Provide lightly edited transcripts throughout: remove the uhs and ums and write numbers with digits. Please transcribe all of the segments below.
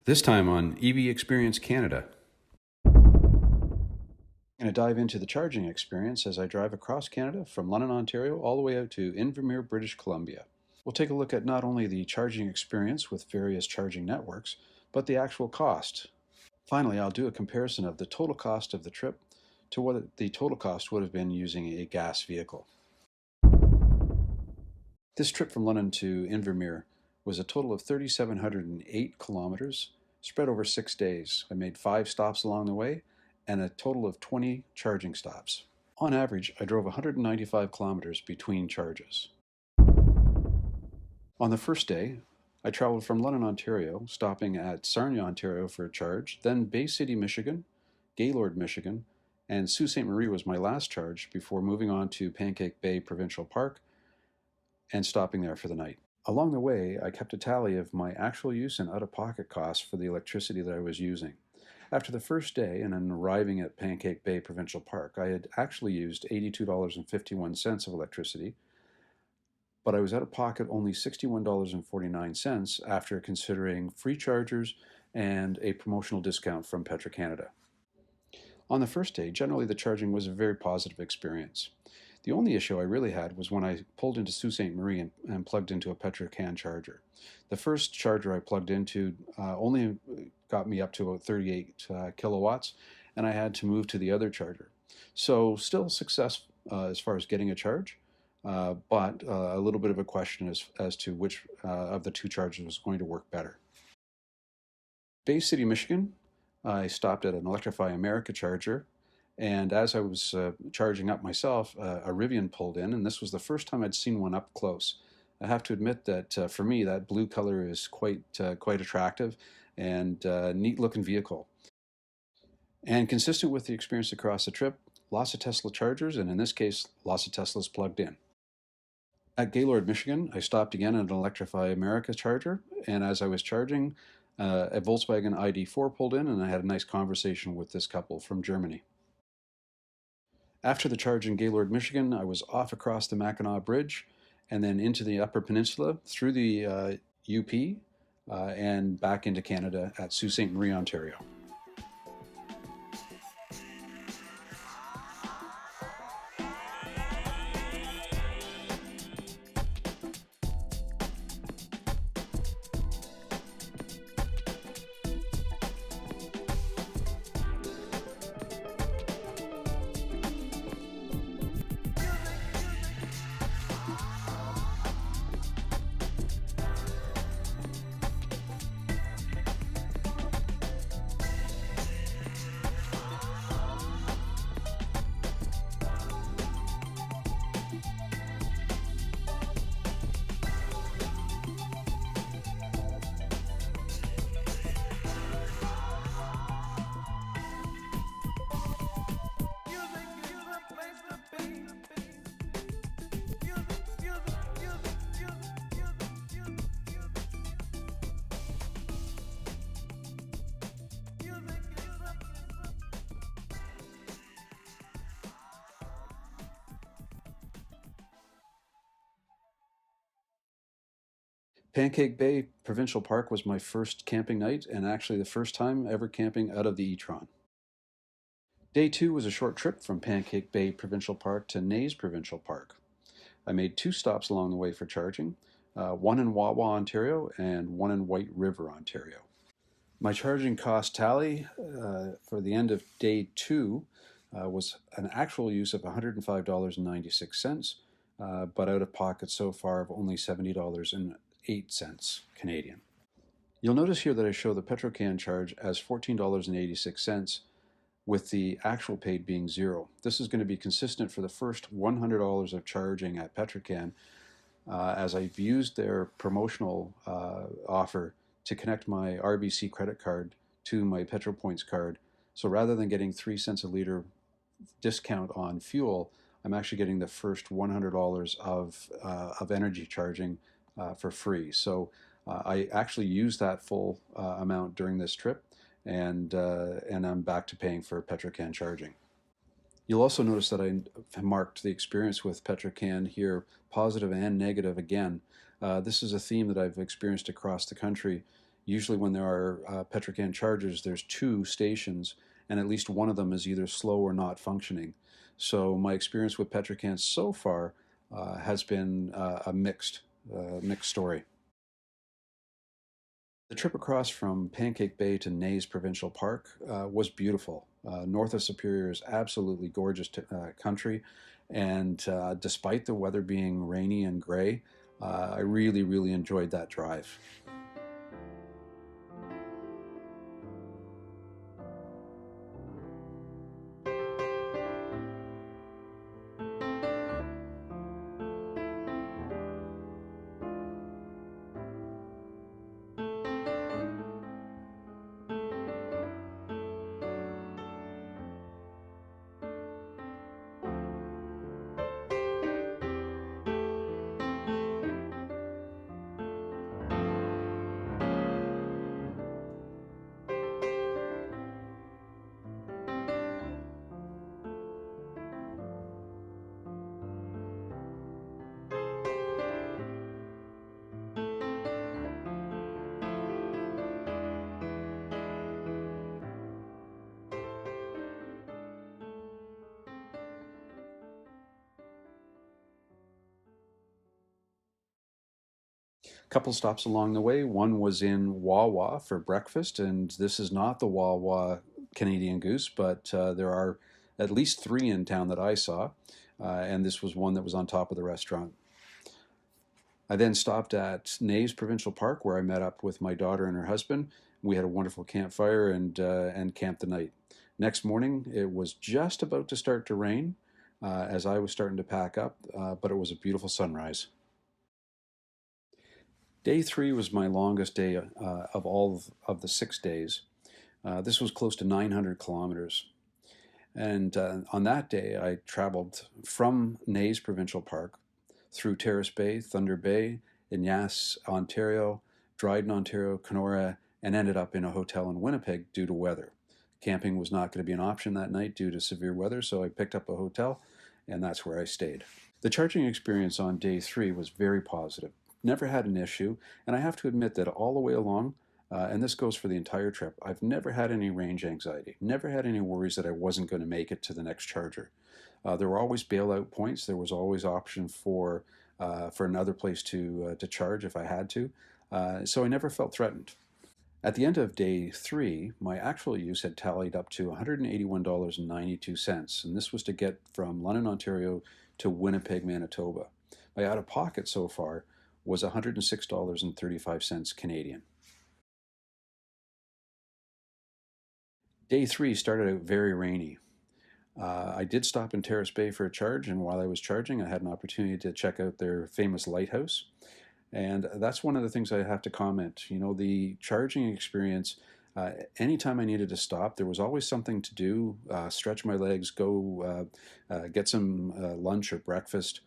This time on EV Experience Canada. I'm going to dive into the charging experience as I drive across Canada from London, Ontario, all the way out to Invermere, British Columbia. We'll take a look at not only the charging experience with various charging networks, but the actual cost. Finally, I'll do a comparison of the total cost of the trip to what the total cost would have been using a gas vehicle. This trip from London to Invermere was a total of 3,708 kilometers spread over 6 days. I made 5 stops along the way and a total of 20 charging stops. On average, I drove 195 kilometers between charges. On the first day, I traveled from London, Ontario, stopping at Sarnia, Ontario for a charge, then Bay City, Michigan, Gaylord, Michigan, and Sault Ste. Marie was my last charge before moving on to Pancake Bay Provincial Park and stopping there for the night. Along the way, I kept a tally of my actual use and out-of-pocket costs for the electricity that I was using. After the first day and then arriving at Pancake Bay Provincial Park, I had actually used $82.51 of electricity, but I was out of pocket only $61.49 after considering free chargers and a promotional discount from Petro-Canada. On the first day, generally the charging was a very positive experience. The only issue I really had was when I pulled into Sault Ste. Marie and plugged into a Petro-Can charger. The first charger I plugged into only got me up to about 38 kilowatts, and I had to move to the other charger. So still success as far as getting a charge, but a little bit of a question as to which of the two chargers was going to work better. Bay City, Michigan, I stopped at an Electrify America charger, and as I was charging up myself, a Rivian pulled in, and this was the first time I'd seen one up close. I have to admit that for me, that blue color is quite attractive and neat looking vehicle. And consistent with the experience across the trip, lots of Tesla chargers, and in this case, lots of Teslas plugged in. At Gaylord, Michigan, I stopped again at an Electrify America charger, and as I was charging, a Volkswagen ID4 pulled in, and I had a nice conversation with this couple from Germany. After the charge in Gaylord, Michigan, I was off across the Mackinac Bridge and then into the Upper Peninsula through the UP and back into Canada at Sault Ste. Marie, Ontario. Pancake Bay Provincial Park was my first camping night and actually the first time ever camping out of the etron. Day 2 was a short trip from Pancake Bay Provincial Park to Naze Provincial Park. I made 2 stops along the way for charging, one in Wawa, Ontario and one in White River, Ontario. My charging cost tally for the end of day 2 was an actual use of $105.96, but out of pocket so far of only $70.08 Canadian. You'll notice here that I show the Petro-Can charge as $14.86 with the actual paid being 0. This is going to be consistent for the first $100 of charging at Petro-Can as I've used their promotional offer to connect my RBC credit card to my PetroPoints card. So rather than getting 3 cents a liter discount on fuel, I'm actually getting the first $100 of energy charging for free. So I actually used that full amount during this trip, and I'm back to paying for Petro-Can charging. You'll also notice that I marked the experience with Petro-Can here, positive and negative again. This is a theme that I've experienced across the country Usually when there are Petrocan chargers, there's two stations, and at least one of them is either slow or not functioning. So my experience with Petrocans so far has been a mixed story. The trip across from Pancake Bay to Nays Provincial Park was beautiful. North of Superior is absolutely gorgeous country, and despite the weather being rainy and gray, I really, really enjoyed that drive. Couple stops along the way. One was in Wawa for breakfast, and this is not the Wawa Canadian Goose, but there are at least three in town that I saw, and this was one that was on top of the restaurant. I then stopped at Nays Provincial Park, where I met up with my daughter and her husband. We had a wonderful campfire and camped the night. Next morning, it was just about to start to rain as I was starting to pack up, but it was a beautiful sunrise. Day three was my longest day of all of the 6 days. This was close to 900 kilometers. And on that day, I traveled from Nays Provincial Park through Terrace Bay, Thunder Bay, Ignace, Ontario, Dryden, Ontario, Kenora, and ended up in a hotel in Winnipeg due to weather. Camping was not going to be an option that night due to severe weather, so I picked up a hotel, and that's where I stayed. The charging experience on day three was very positive. Never had an issue, and I have to admit that all the way along, and this goes for the entire trip, I've never had any range anxiety, never had any worries that I wasn't going to make it to the next charger. There were always bailout points. There was always option for another place to charge if I had to. So I never felt threatened. At the end of day three, my actual use had tallied up to $181.92, and this was to get from London, Ontario to Winnipeg, Manitoba. My out of pocket so far was $106.35 Canadian. Day three started out very rainy. I did stop in Terrace Bay for a charge, and while I was charging, I had an opportunity to check out their famous lighthouse. And that's one of the things I have to comment. You know, the charging experience, anytime I needed to stop, there was always something to do, stretch my legs, go get some lunch or breakfast.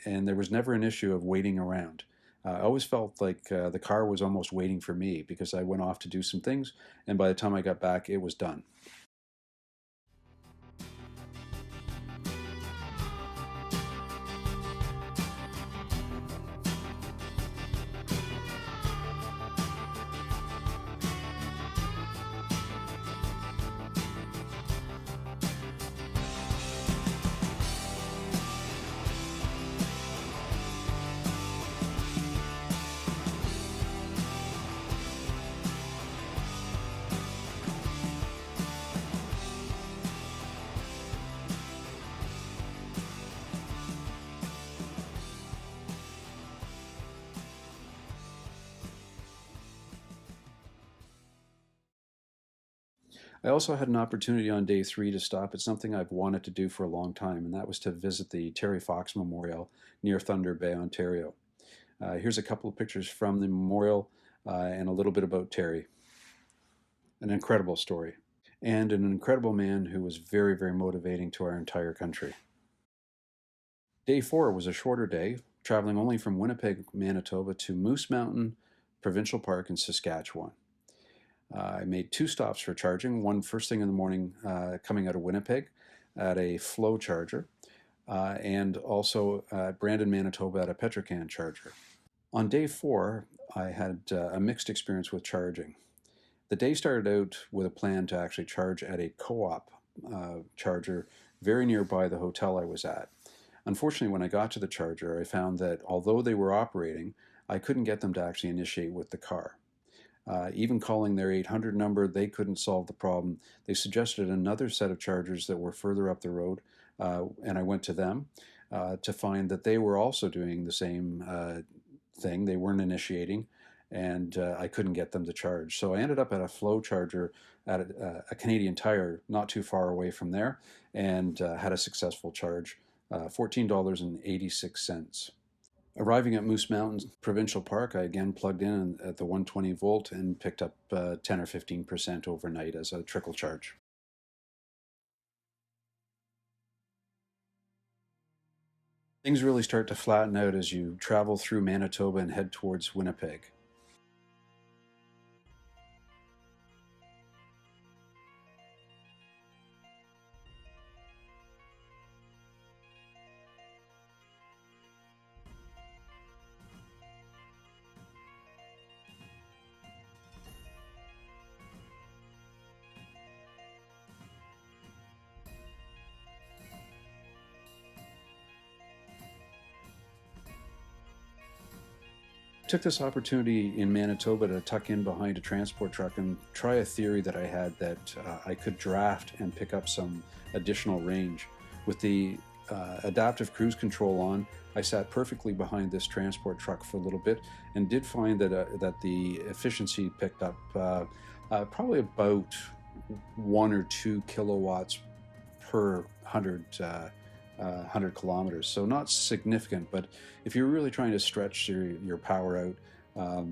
And there was never an issue of waiting around. I always felt like the car was almost waiting for me because I went off to do some things, and by the time I got back, it was done. I also had an opportunity on day three to stop at something I've wanted to do for a long time, and that was to visit the Terry Fox Memorial near Thunder Bay, Ontario. Here's a couple of pictures from the memorial and a little bit about Terry. An incredible story, and an incredible man who was very, very motivating to our entire country. Day four was a shorter day, traveling only from Winnipeg, Manitoba to Moose Mountain Provincial Park in Saskatchewan. I made two stops for charging, one first thing in the morning coming out of Winnipeg at a flow charger, and also at Brandon, Manitoba at a Petrocan charger. On day four, I had a mixed experience with charging. The day started out with a plan to actually charge at a co-op charger very nearby the hotel I was at. Unfortunately, when I got to the charger, I found that although they were operating, I couldn't get them to actually initiate with the car. Even calling their 800 number, they couldn't solve the problem. They suggested another set of chargers that were further up the road, and I went to them to find that they were also doing the same thing. They weren't initiating, and I couldn't get them to charge. So I ended up at a flow charger at a Canadian Tire not too far away from there, and had a successful charge, $14.86. Arriving at Moose Mountain Provincial Park, I again plugged in at the 120 volt and picked up 10 or 15% overnight as a trickle charge. Things really start to flatten out as you travel through Manitoba and head towards Winnipeg. Took this opportunity in Manitoba to tuck in behind a transport truck and try a theory that I had that I could draft and pick up some additional range. With the adaptive cruise control on, I sat perfectly behind this transport truck for a little bit and did find that the efficiency picked up probably about 1 or 2 kilowatts per 100 kilometers. So not significant, but if you're really trying to stretch your power out,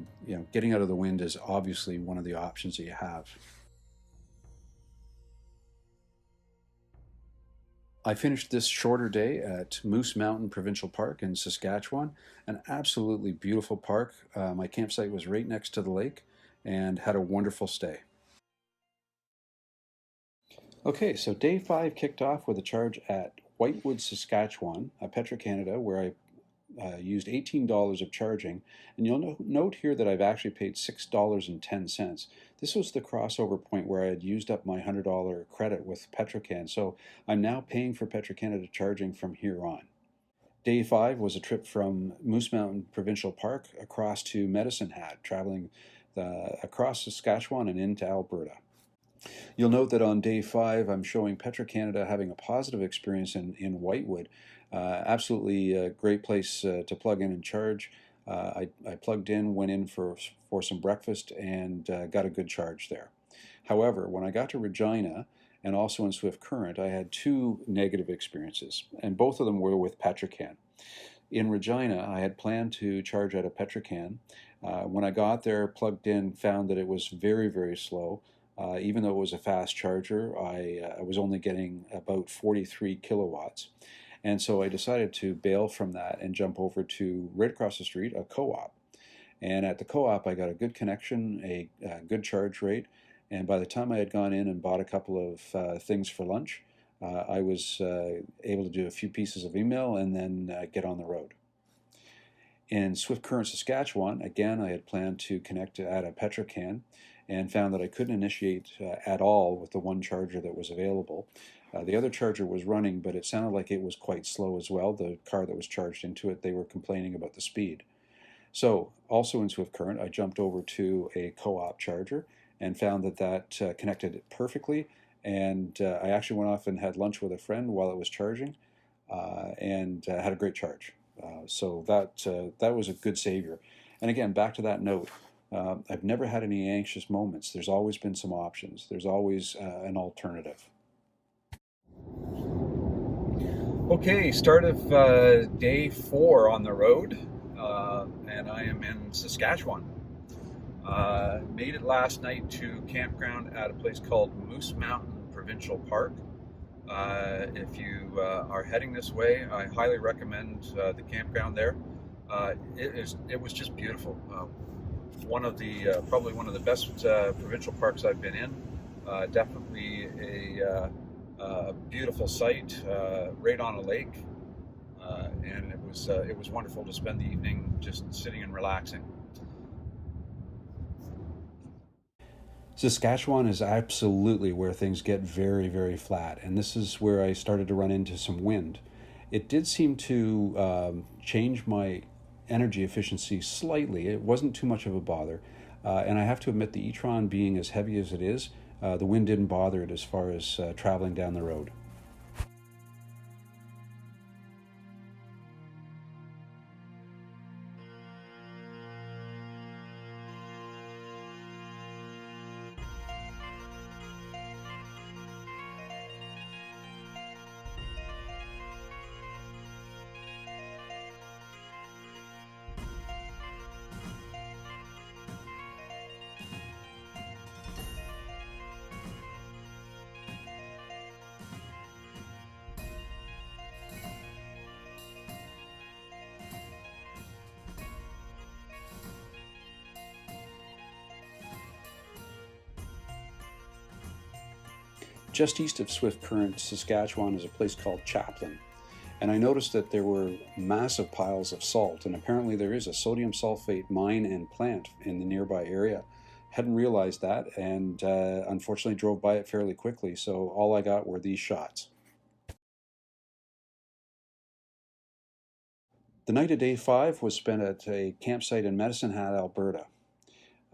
getting out of the wind is obviously one of the options that you have. I finished this shorter day at Moose Mountain Provincial Park in Saskatchewan, an absolutely beautiful park. My campsite was right next to the lake and had a wonderful stay. Okay, so day 5 kicked off with a charge at Whitewood, Saskatchewan, Petro-Canada, where I used $18 of charging. And you'll note here that I've actually paid $6.10. This was the crossover point where I had used up my $100 credit with Petro-Can. So I'm now paying for Petro-Canada charging from here on. Day 5 was a trip from Moose Mountain Provincial Park across to Medicine Hat, traveling across Saskatchewan and into Alberta. You'll note that on day 5, I'm showing Petro-Canada having a positive experience in Whitewood. Absolutely a great place to plug in and charge. I plugged in, went in for some breakfast, and got a good charge there. However, when I got to Regina, and also in Swift Current, I had 2 negative experiences, and both of them were with Petro-Can. In Regina, I had planned to charge at a Petro-Can. When I got there, plugged in, found that it was very, very slow. Even though it was a fast charger, I was only getting about 43 kilowatts. And so I decided to bail from that and jump over to right across the street, a co-op. And at the co-op, I got a good connection, a good charge rate. And by the time I had gone in and bought a couple of things for lunch, I was able to do a few pieces of email and then get on the road. In Swift Current, Saskatchewan, again, I had planned to connect at a Petro-Can and found that I couldn't initiate at all with the one charger that was available. The other charger was running, but it sounded like it was quite slow as well. The car that was charged into it, they were complaining about the speed. So, also in Swift Current, I jumped over to a co-op charger and found that connected perfectly. And I actually went off and had lunch with a friend while it was charging and had a great charge. So that was a good savior. And again, back to that note, I've never had any anxious moments. There's always been some options. There's always an alternative. Okay, start of day 4 on the road, and I am in Saskatchewan. Made it last night to campground at a place called Moose Mountain Provincial Park. If you are heading this way, I highly recommend the campground there. It was just beautiful. Probably one of the best provincial parks I've been in. Definitely a beautiful site, right on a lake, and it was wonderful to spend the evening just sitting and relaxing. Saskatchewan is absolutely where things get very, very flat, and this is where I started to run into some wind. It did seem to change my energy efficiency slightly. It wasn't too much of a bother, and I have to admit, the etron being as heavy as it is, the wind didn't bother it as far as traveling down the road. Just east of Swift Current, Saskatchewan, is a place called Chaplin. And I noticed that there were massive piles of salt, and apparently there is a sodium sulfate mine and plant in the nearby area. Hadn't realized that, and unfortunately drove by it fairly quickly, so all I got were these shots. The night of day 5 was spent at a campsite in Medicine Hat, Alberta.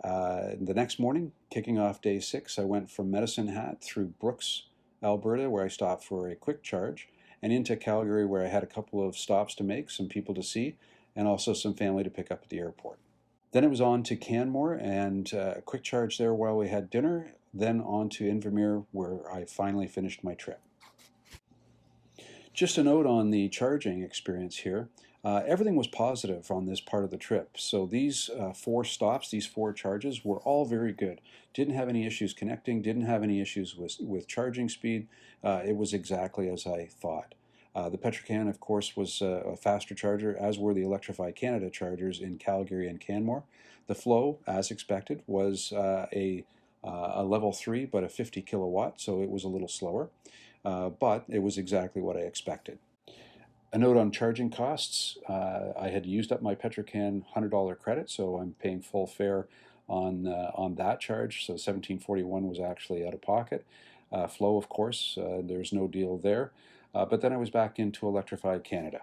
The next morning, kicking off day 6, I went from Medicine Hat through Brooks, Alberta, where I stopped for a quick charge, and into Calgary, where I had a couple of stops to make, some people to see, and also some family to pick up at the airport. Then it was on to Canmore and a quick charge there while we had dinner, then on to Invermere, where I finally finished my trip. Just a note on the charging experience here. Everything was positive on this part of the trip. So these 4 stops, these 4 charges were all very good. Didn't have any issues connecting, didn't have any issues with charging speed. It was exactly as I thought. The Petrocan, of course, was a faster charger, as were the Electrify Canada chargers in Calgary and Canmore. The flow, as expected, was a level 3, but a 50 kilowatt, so it was a little slower. But it was exactly what I expected. A note on charging costs. I had used up my Petrocan $100 credit, so I'm paying full fare on that charge. So $17.41 was actually out of pocket. Flow, of course, there's no deal there. But then I was back into Electrify Canada.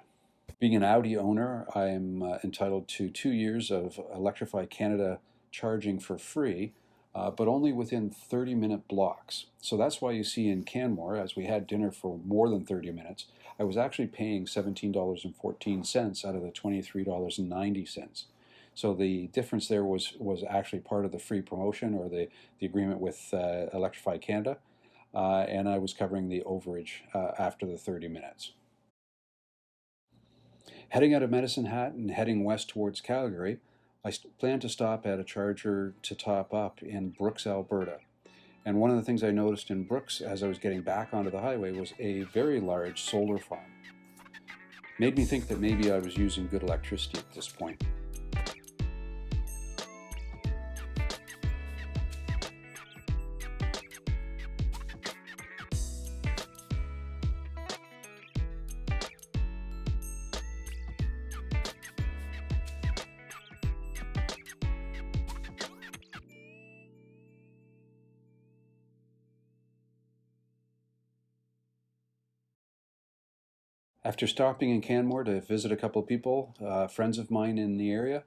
Being an Audi owner, I am entitled to 2 years of Electrify Canada charging for free, but only within 30-minute blocks. So that's why you see in Canmore, as we had dinner for more than 30 minutes, I was actually paying $17.14 out of the $23.90. So the difference there was actually part of the free promotion, or the agreement with Electrify Canada, and I was covering the overage after the 30 minutes. Heading out of Medicine Hat and heading west towards Calgary, I planned to stop at a charger to top up in Brooks, Alberta. And one of the things I noticed in Brooks as I was getting back onto the highway was a very large solar farm. Made me think that maybe I was using good electricity at this point. After stopping in Canmore to visit a couple of people, friends of mine in the area,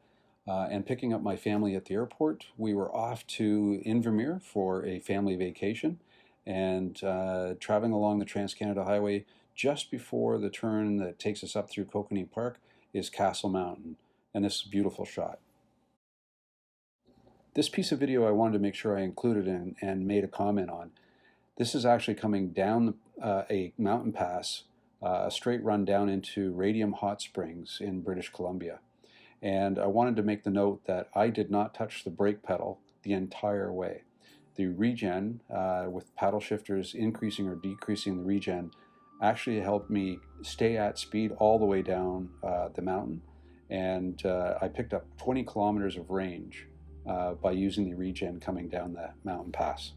and picking up my family at the airport, we were off to Invermere for a family vacation, and traveling along the Trans-Canada Highway just before the turn that takes us up through Kokanee Park is Castle Mountain, and this beautiful shot. This piece of video I wanted to make sure I included and made a comment on. This is actually coming down a mountain pass, a straight run down into Radium Hot Springs in British Columbia. And I wanted to make the note that I did not touch the brake pedal the entire way. The regen, with paddle shifters increasing or decreasing the regen, actually helped me stay at speed all the way down the mountain. And I picked up 20 kilometers of range by using the regen coming down the mountain pass.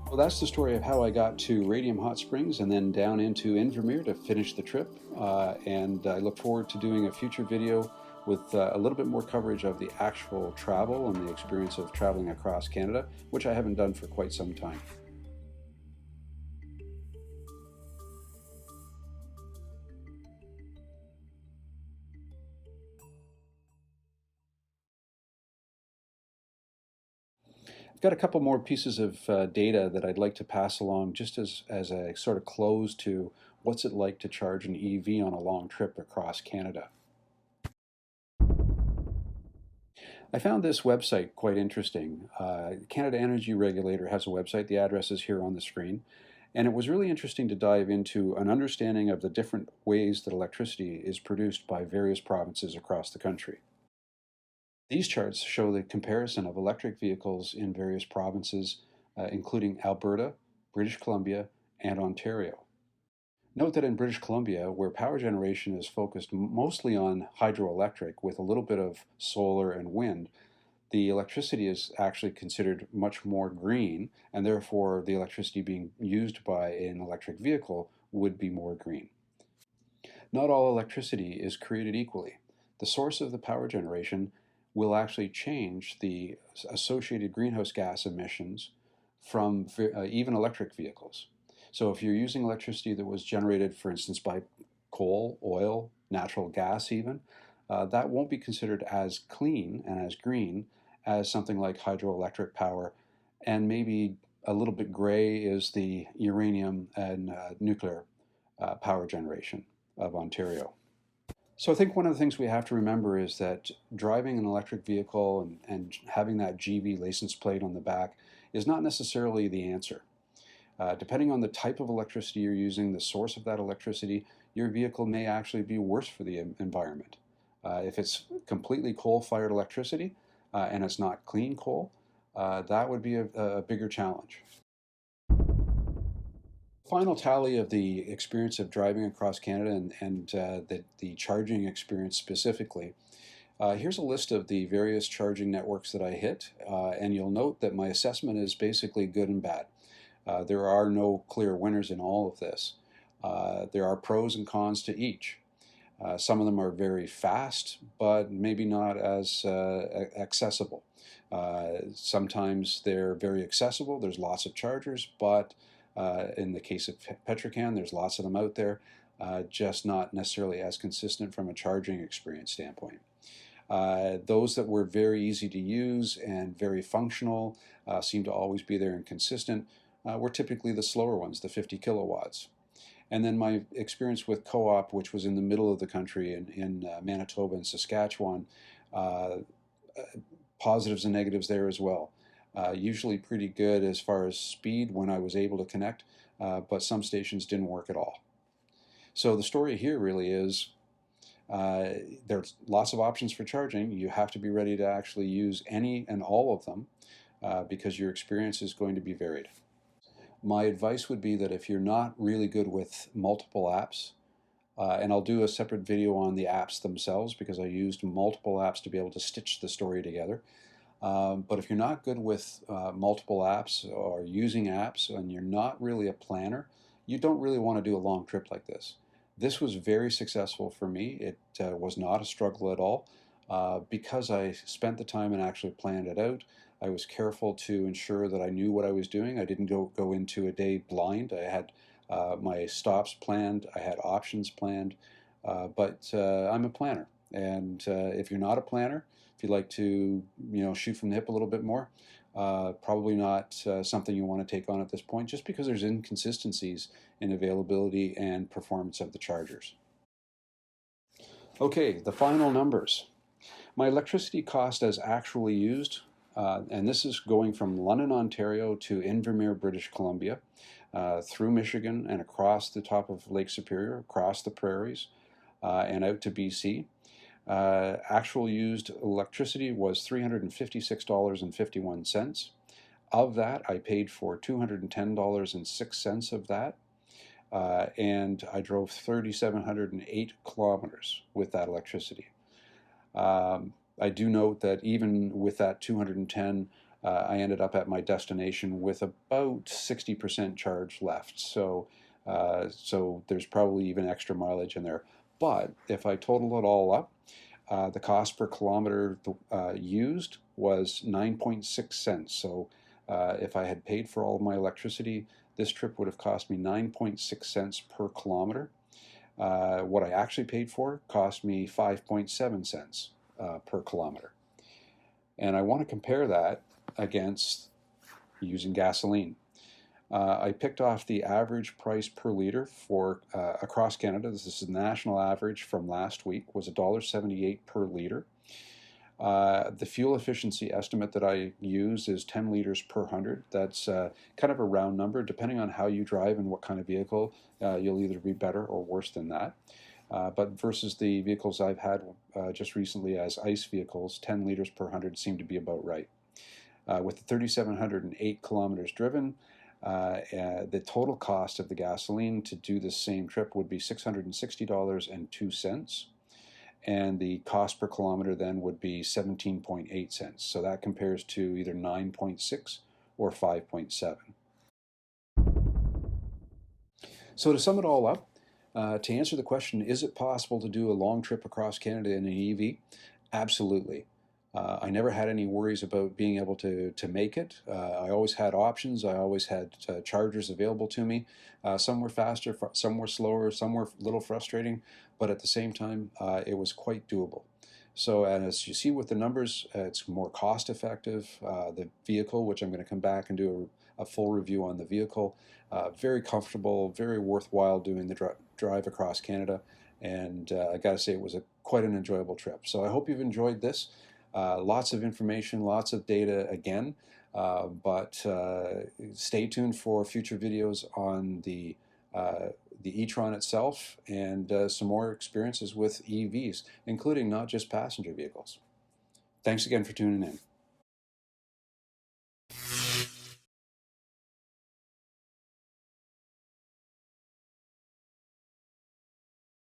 Well, that's the story of how I got to Radium Hot Springs and then down into Invermere to finish the trip. And I look forward to doing a future video with a little bit more coverage of the actual travel and the experience of traveling across Canada, which I haven't done for quite some time. I've got a couple more pieces of data that I'd like to pass along just as a sort of close to what's it like to charge an EV on a long trip across Canada. I found this website quite interesting. Canada Energy Regulator has a website. The address is here on the screen. And it was really interesting to dive into an understanding of the different ways that electricity is produced by various provinces across the country. These charts show the comparison of electric vehicles in various provinces, including Alberta, British Columbia, and Ontario. Note that in British Columbia, where power generation is focused mostly on hydroelectric with a little bit of solar and wind, the electricity is actually considered much more green, and therefore the electricity being used by an electric vehicle would be more green. Not all electricity is created equally. The source of the power generation will actually change the associated greenhouse gas emissions from even electric vehicles. So if you're using electricity that was generated, for instance, by coal, oil, natural gas even, that won't be considered as clean and as green as something like hydroelectric power, and maybe a little bit gray is the uranium and nuclear power generation of Ontario. So I think one of the things we have to remember is that driving an electric vehicle and having that GV license plate on the back is not necessarily the answer. Depending on the type of electricity you're using, the source of that electricity, your vehicle may actually be worse for the environment. If it's completely coal-fired electricity and it's not clean coal, that would be a bigger challenge. Final tally of the experience of driving across Canada and the charging experience specifically. Here's a list of the various charging networks that I hit, and you'll note that my assessment is basically good and bad. There are no clear winners in all of this. There are pros and cons to each. Some of them are very fast, but maybe not as accessible. Sometimes they're very accessible. There's lots of chargers, but in the case of Petrocan, there's lots of them out there, just not necessarily as consistent from a charging experience standpoint. Those that were very easy to use and very functional, seem to always be there and consistent, were typically the slower ones, the 50 kilowatts. And then my experience with Co-op, which was in the middle of the country in Manitoba and Saskatchewan, positives and negatives there as well. Usually pretty good as far as speed when I was able to connect, but some stations didn't work at all. So the story here really is there's lots of options for charging. You have to be ready to actually use any and all of them because your experience is going to be varied. My advice would be that if you're not really good with multiple apps, and I'll do a separate video on the apps themselves because I used multiple apps to be able to stitch the story together. But if you're not good with multiple apps or using apps and you're not really a planner, you don't really want to do a long trip like this. This was very successful for me. It was not a struggle at all because I spent the time and actually planned it out. I was careful to ensure that I knew what I was doing. I didn't go into a day blind. I had my stops planned. I had options planned. But I'm a planner. And if you're not a planner, if you like to, shoot from the hip a little bit more, probably not something you want to take on at this point, just because there's inconsistencies in availability and performance of the chargers. Okay, the final numbers. My electricity cost as actually used, and this is going from London, Ontario to Invermere, British Columbia, through Michigan and across the top of Lake Superior, across the prairies, and out to BC. Actual used electricity was $356.51. Of that, I paid for $210.06 of that, and I drove 3,708 kilometers with that electricity. I do note that even with that 210, I ended up at my destination with about 60% charge left. So there's probably even extra mileage in there. But if I total it all up, the cost per kilometer used was 9.6 cents. So if I had paid for all of my electricity, this trip would have cost me 9.6 cents per kilometer. What I actually paid for cost me 5.7 cents per kilometer. And I want to compare that against using gasoline. I picked off the average price per liter for across Canada. This is the national average from last week, was $1.78 per liter. The fuel efficiency estimate that I use is 10 liters per 100. That's kind of a round number. Depending on how you drive and what kind of vehicle, you'll either be better or worse than that. But versus the vehicles I've had just recently as ICE vehicles, 10 liters per 100 seem to be about right. With the 3,708 kilometers driven, the total cost of the gasoline to do this same trip would be $660.02. And the cost per kilometer then would be 17.8 cents. So that compares to either 9.6 or 5.7. So to sum it all up, to answer the question, is it possible to do a long trip across Canada in an EV? Absolutely. I never had any worries about being able to make it. I always had options. I always had chargers available to me. Some were faster, some were slower, some were a little frustrating, but at the same time, it was quite doable. So as you see with the numbers, it's more cost effective. The vehicle, which I'm going to come back and do a full review on the vehicle, very comfortable, very worthwhile doing the drive across Canada. And I got to say, it was quite an enjoyable trip. So I hope you've enjoyed this. Lots of information, lots of data again, but stay tuned for future videos on the etron itself and some more experiences with EVs, including not just passenger vehicles. Thanks again for tuning in.